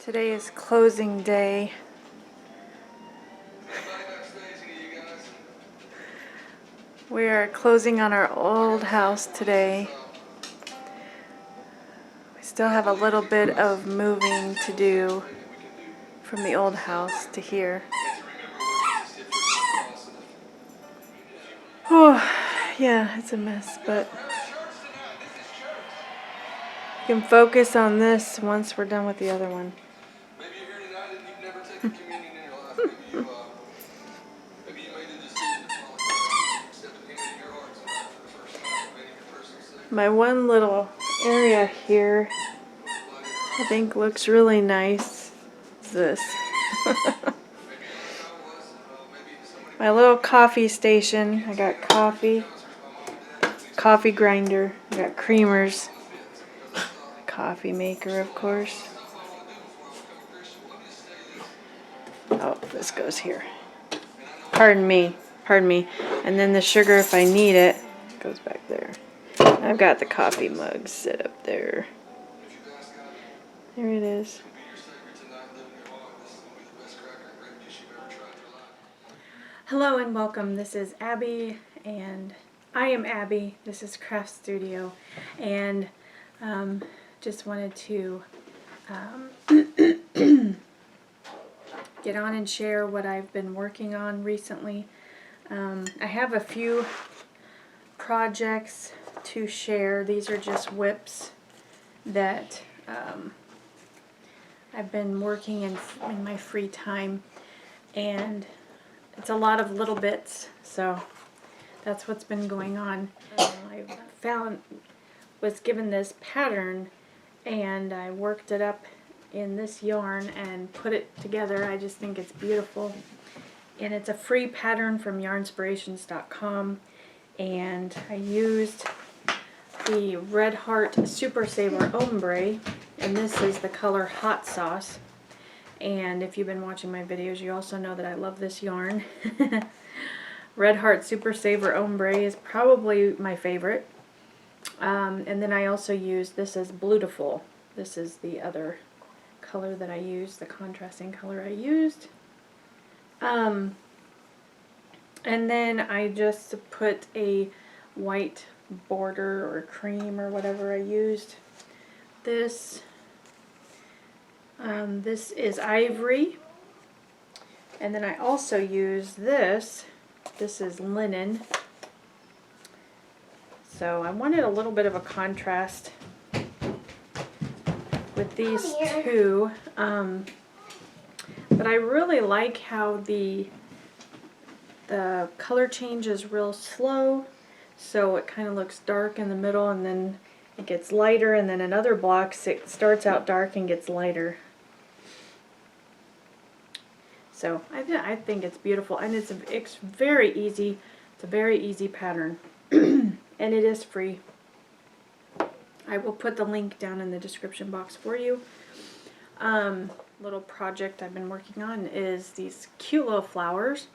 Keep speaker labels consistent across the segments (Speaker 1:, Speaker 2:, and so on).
Speaker 1: Today is closing day. We are closing on our old house today. We still have a little bit of moving to do from the old house to here. Oh, yeah, it's a mess, but we can focus on this once we're done with the other one.
Speaker 2: Maybe you're here tonight and you've never taken communion in your life. Maybe you made the decision to follow Christ and accept Him into your heart tonight for the first time, made Him your personal Savior.
Speaker 1: My one little area here I think looks really nice. Is this. My little coffee station. I got coffee grinder, I got creamers, coffee maker of course. Oh, this goes here. Pardon me. And then the sugar, if I need it, goes back there. I've got the coffee mug set up there. There it is. Hello and welcome. This is Abby, and I am Abby. This is Craft Studio, and just wanted to get on and share what I've been working on recently. I have a few projects to share. These are just whips that I've been working in my free time, and it's a lot of little bits, so that's what's been going on. I was given this pattern, and I worked it up in this yarn and put it together. I just think it's beautiful, and it's a free pattern from yarnspirations.com, and I used the Red Heart Super Saver Ombre, and this is the color Hot Sauce. And if you've been watching my videos, you also know that I love this yarn. Red Heart Super Saver Ombre is probably my favorite. And then I also use, this is Beautiful. This is the other color that I used, the contrasting color I used. And then I just put a white border or cream or whatever I used. This is ivory, and then I also use this. This is linen. So I wanted a little bit of a contrast with these two, but I really like how the color change is real slow, so it kind of looks dark in the middle, and then it gets lighter, and then in other blocks it starts out dark and gets lighter. So I think it's beautiful, and it's very easy. It's a very easy pattern, and it is free. I will put the link down in the description box for you. Little project I've been working on is these cute little flowers.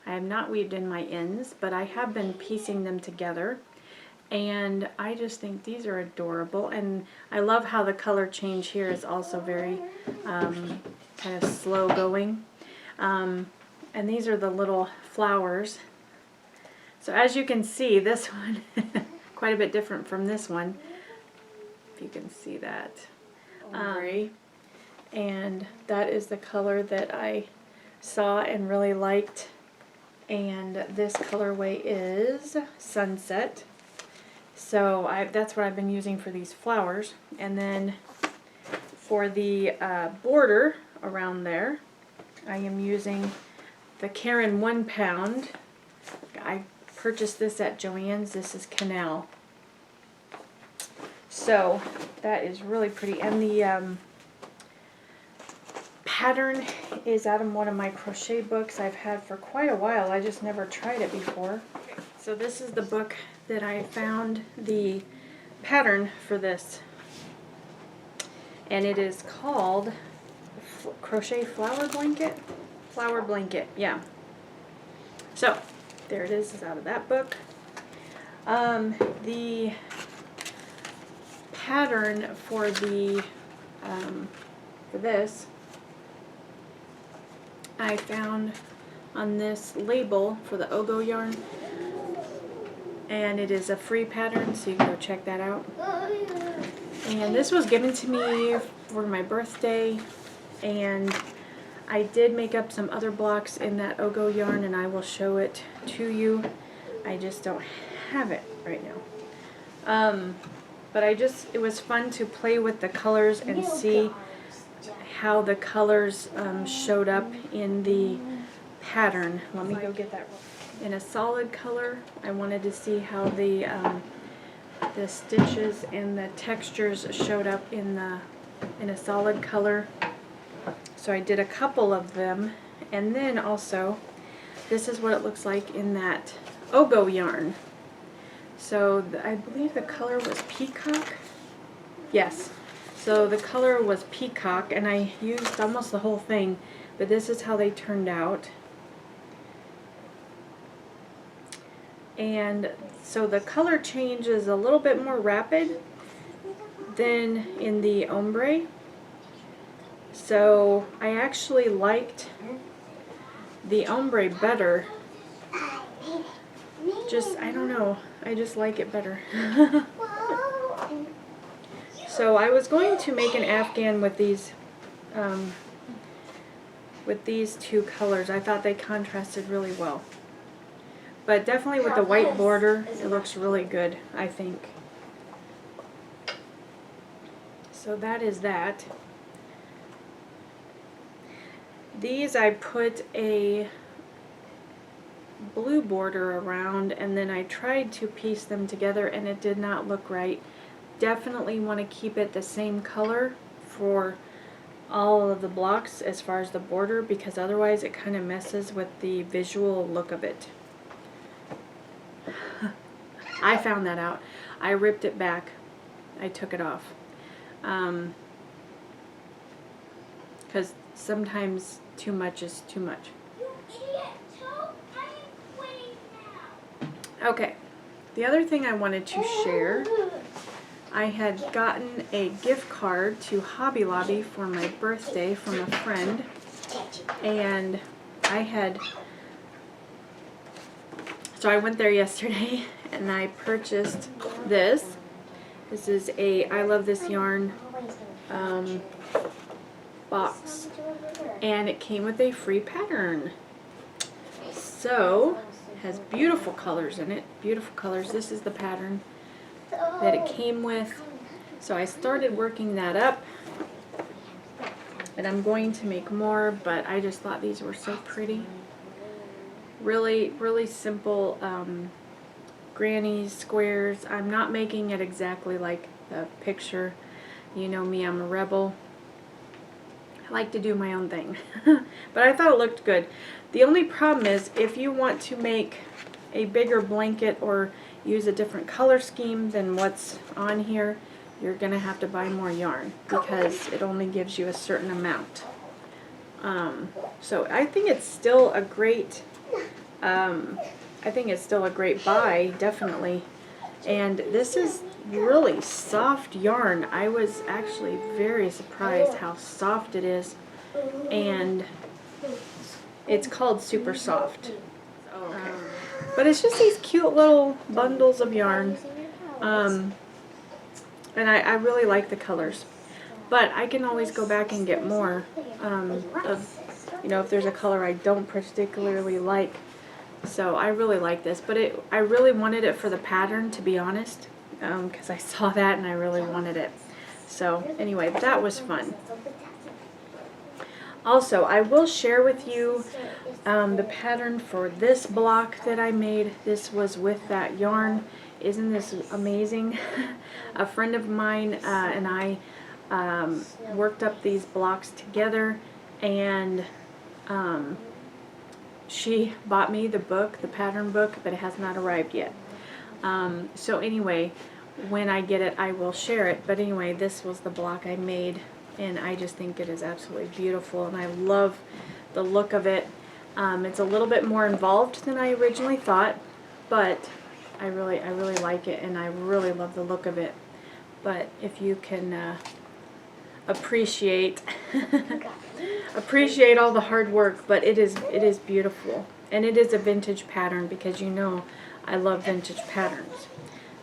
Speaker 1: I have not weaved in my ends, but I have been piecing them together, and I just think these are adorable, and I love how the color change here is also very kind of slow going. And these are the little flowers. So as you can see, this one quite a bit different from this one, if you can see that. And that is the color that I saw and really liked, and this colorway is Sunset. So that's what I've been using for these flowers. And then for the border around there, I am using the Karen 1 pound. I purchased this at Joann's. This is Canal. So that is really pretty. And the pattern is out of one of my crochet books I've had for quite a while. I just never tried it before. So this is the book that I found the pattern for this. And it is called Crochet Flower Blanket? Flower Blanket, yeah. So, there it is. It's out of that book. The pattern for the for this I found on this label for the Ogo yarn, and it is a free pattern, so you can go check that out. And this was given to me for my birthday, and I did make up some other blocks in that Ogo yarn, and I will show it to you. I just don't have it right now. But it was fun to play with the colors and see how the colors showed up in the pattern. Let me go get that. In a solid color, I wanted to see how the stitches and the textures showed up in a solid color. So I did a couple of them, and then also this is what it looks like in that Ogo yarn. So I believe the color was peacock. Yes. So the color was peacock, and I used almost the whole thing, but this is how they turned out. And so the color change is a little bit more rapid than in the ombre. So I actually liked the ombre better. I don't know, I just like it better. So I was going to make an afghan with these two colors. I thought they contrasted really well. But definitely with the white border, it looks really good, I think. So that is that. These I put a blue border around, and then I tried to piece them together, and it did not look right. Definitely want to keep it the same color for all of the blocks as far as the border, because otherwise it kind of messes with the visual look of it. I found that out. I ripped it back. I took it off. Because sometimes too much is too much. Okay, the other thing I wanted to share, I had gotten a gift card to Hobby Lobby for my birthday from a friend, and so I went there yesterday and I purchased this. This is a I Love This Yarn box, and it came with a free pattern. So it has beautiful colors in it, beautiful colors. This is the pattern that it came with. So I started working that up, and I'm going to make more, but I just thought these were so pretty. Really, really simple granny squares. I'm not making it exactly like the picture. You know me, I'm a rebel. I like to do my own thing. But I thought it looked good. The only problem is if you want to make a bigger blanket or use a different color scheme than what's on here, you're going to have to buy more yarn because it only gives you a certain amount. So I think it's still a great buy, definitely. And this is really soft yarn. I was actually very surprised how soft it is, and it's called Super Soft. But it's just these cute little bundles of yarn, and I really like the colors. But I can always go back and get more if there's a color I don't particularly like. So I really like this, but I really wanted it for the pattern, to be honest, because I saw that and I really wanted it. So anyway, that was fun. Also, I will share with you the pattern for this block that I made. This was with that yarn. Isn't this amazing? A friend of mine and I worked up these blocks together, and she bought me the book, the pattern book, but it has not arrived yet. So anyway, when I get it, I will share it. But anyway, this was the block I made, and I just think it is absolutely beautiful, and I love the look of it. It's a little bit more involved than I originally thought, but I really like it, and I really love the look of it. But if you can appreciate appreciate all the hard work, but it is beautiful. And it is a vintage pattern because you know I love vintage patterns.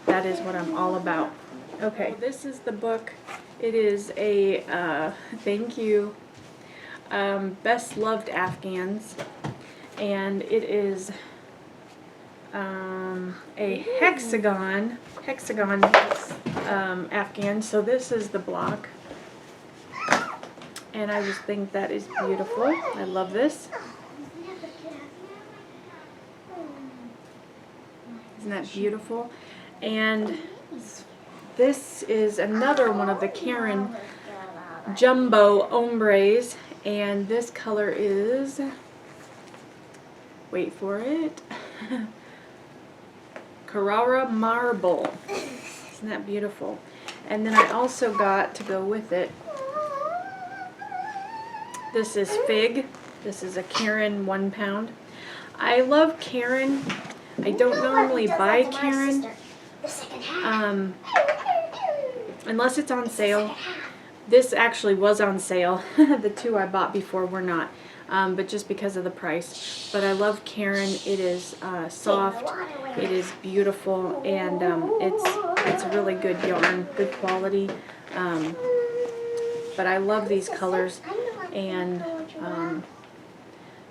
Speaker 1: That is what I'm all about. Okay, this is the book. It is a, thank you, Best Loved Afghans. And it is a hexagon Afghan. So this is the block. And I just think that is beautiful. I love this. Isn't that beautiful? And this is another one of the Karen Jumbo Ombres. And this color is, wait for it, Carrara Marble. Isn't that beautiful? And then I also got to go with it, this is Fig. This is a Karen 1 pound. I love Karen. I don't normally buy Karen unless it's on sale. This actually was on sale. The two I bought before were not, but just because of the price. But I love Karen. It is soft. It is beautiful, and it's really good yarn, good quality. But I love these colors, and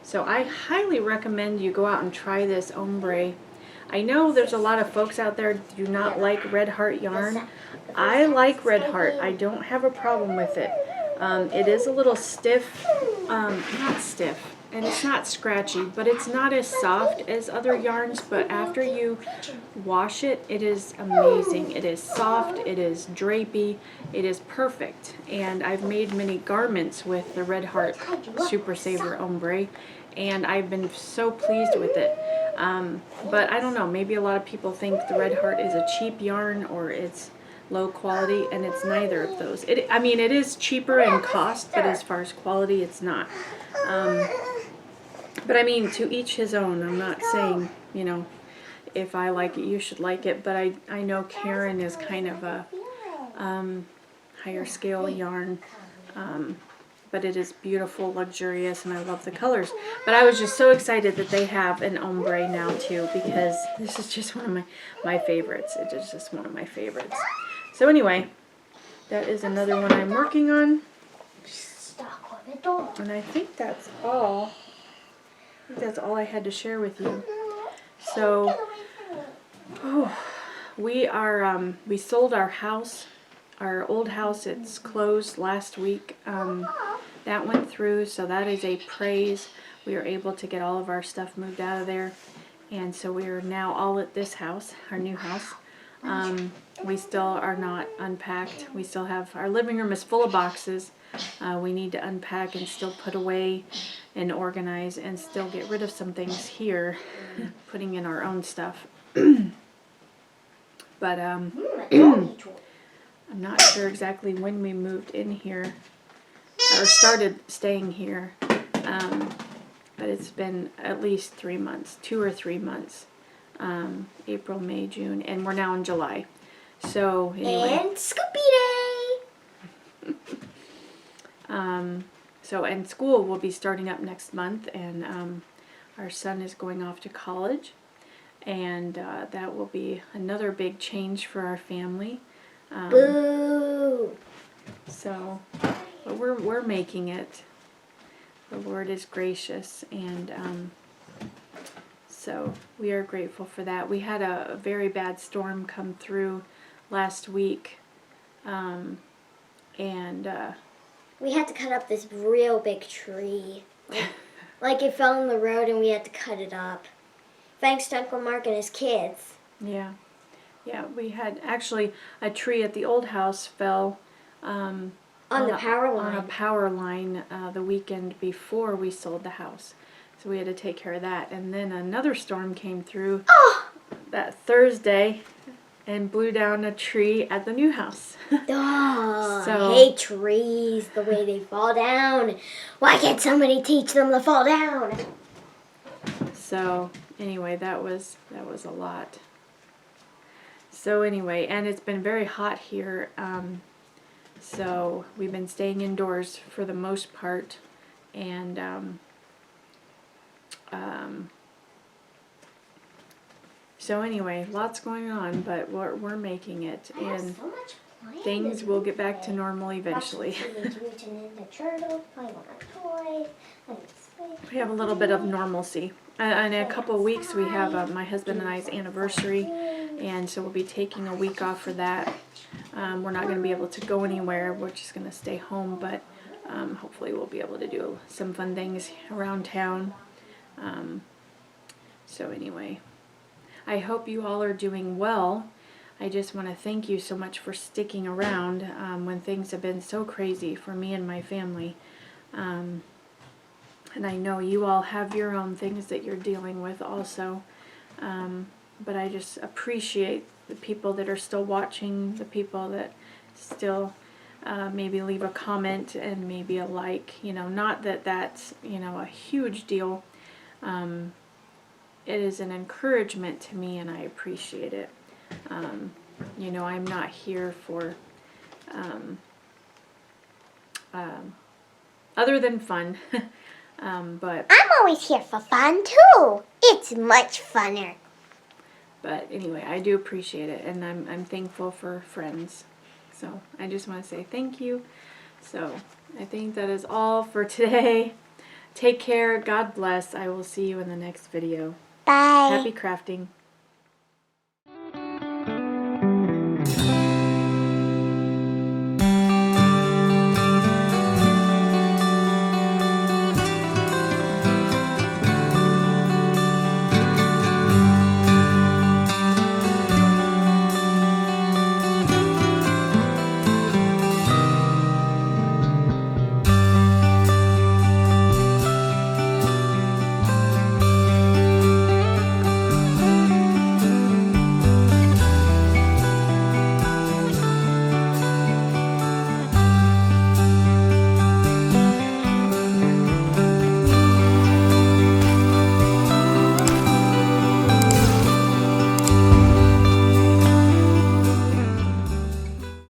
Speaker 1: so I highly recommend you go out and try this ombre. I know there's a lot of folks out there who do not like Red Heart yarn. I like Red Heart. I don't have a problem with it. It is a little stiff, not stiff, and it's not scratchy, but it's not as soft as other yarns. But after you wash it, it is amazing. It is soft, it is drapey, it is perfect. And I've made many garments with the Red Heart Super Saver Ombre, and I've been so pleased with it. But I don't know, maybe a lot of people think the Red Heart is a cheap yarn or it's low quality, and it's neither of those. I mean, it is cheaper in cost, but as far as quality, it's not. But I mean, to each his own. I'm not saying, you know, if I like it, you should like it, but I know Karen is kind of a higher scale yarn. But it is beautiful, luxurious, and I love the colors. But I was just so excited that they have an ombre now too, because this is just one of my favorites. It is just one of my favorites. So anyway, that is another one I'm working on. And I think that's all. I think that's all I had to share with you. So, we are, we sold our house. Our old house, it's closed last week. That went through, so that is a praise. We were able to get all of our stuff moved out of there, and so we are now all at this house, our new house. We still are not unpacked. We still have, our living room is full of boxes. We need to unpack and still put away and organize and still get rid of some things here, putting in our own stuff. But I'm not sure exactly when we moved in here, or started staying here, but it's been at least 3 months, 2 or 3 months, April, May, June, and we're now in July. So anyway.
Speaker 3: And Scoopy Day!
Speaker 1: And school will be starting up next month, and our son is going off to college, and that will be another big change for our family.
Speaker 3: Boo!
Speaker 1: So, but we're making it. The Lord is gracious, and so we are grateful for that. We had a very bad storm come through last week, and
Speaker 3: we had to cut up this real big tree. Like it fell in the road and we had to cut it up. Thanks to Uncle Mark and his kids.
Speaker 1: yeah, we had actually a tree at the old house fell
Speaker 3: On the power line.
Speaker 1: On a power line the weekend before we sold the house. So we had to take care of that. And then another storm came through that Thursday and blew down a tree at the new house.
Speaker 3: Oh,
Speaker 1: So-
Speaker 3: I hate trees, the way they fall down. Why can't somebody teach them to fall down?
Speaker 1: So anyway, that was a lot. So anyway, and it's been very hot here. So we've been staying indoors for the most part, And so anyway, lots going on, but we're making it,
Speaker 3: I have
Speaker 1: and
Speaker 3: so much planned
Speaker 1: things
Speaker 3: to
Speaker 1: will
Speaker 3: do
Speaker 1: get back to
Speaker 3: today.
Speaker 1: normal eventually.
Speaker 3: Watching Teenage Mutant Ninja Turtles, playing on our toy, playing Space
Speaker 1: We have a little bit of normalcy. In a couple of weeks, we have my husband and I's
Speaker 3: doing
Speaker 1: anniversary,
Speaker 3: fun
Speaker 1: and so we'll be taking a week off for that. We're not going to be able to go anywhere. We're just going to stay home, but hopefully we'll be able to do some fun things around town. So anyway, I hope you all are doing well. I just want to thank you so much for sticking around when things have been so crazy for me and my family. And I know you all have your own things that you're dealing with also. But I just appreciate the people that are still watching, the people that still maybe leave a comment and maybe a like. You know, not that that's, you know, a huge deal. It is an encouragement to me, and I appreciate it. You know, I'm not here for other than fun. But
Speaker 3: I'm always here for fun too. It's much funner.
Speaker 1: But anyway, I do appreciate it, and I'm thankful for friends. So I just want to say thank you. So I think that is all for today. Take care. God bless. I will see you in the next video.
Speaker 3: Bye.
Speaker 1: Happy crafting.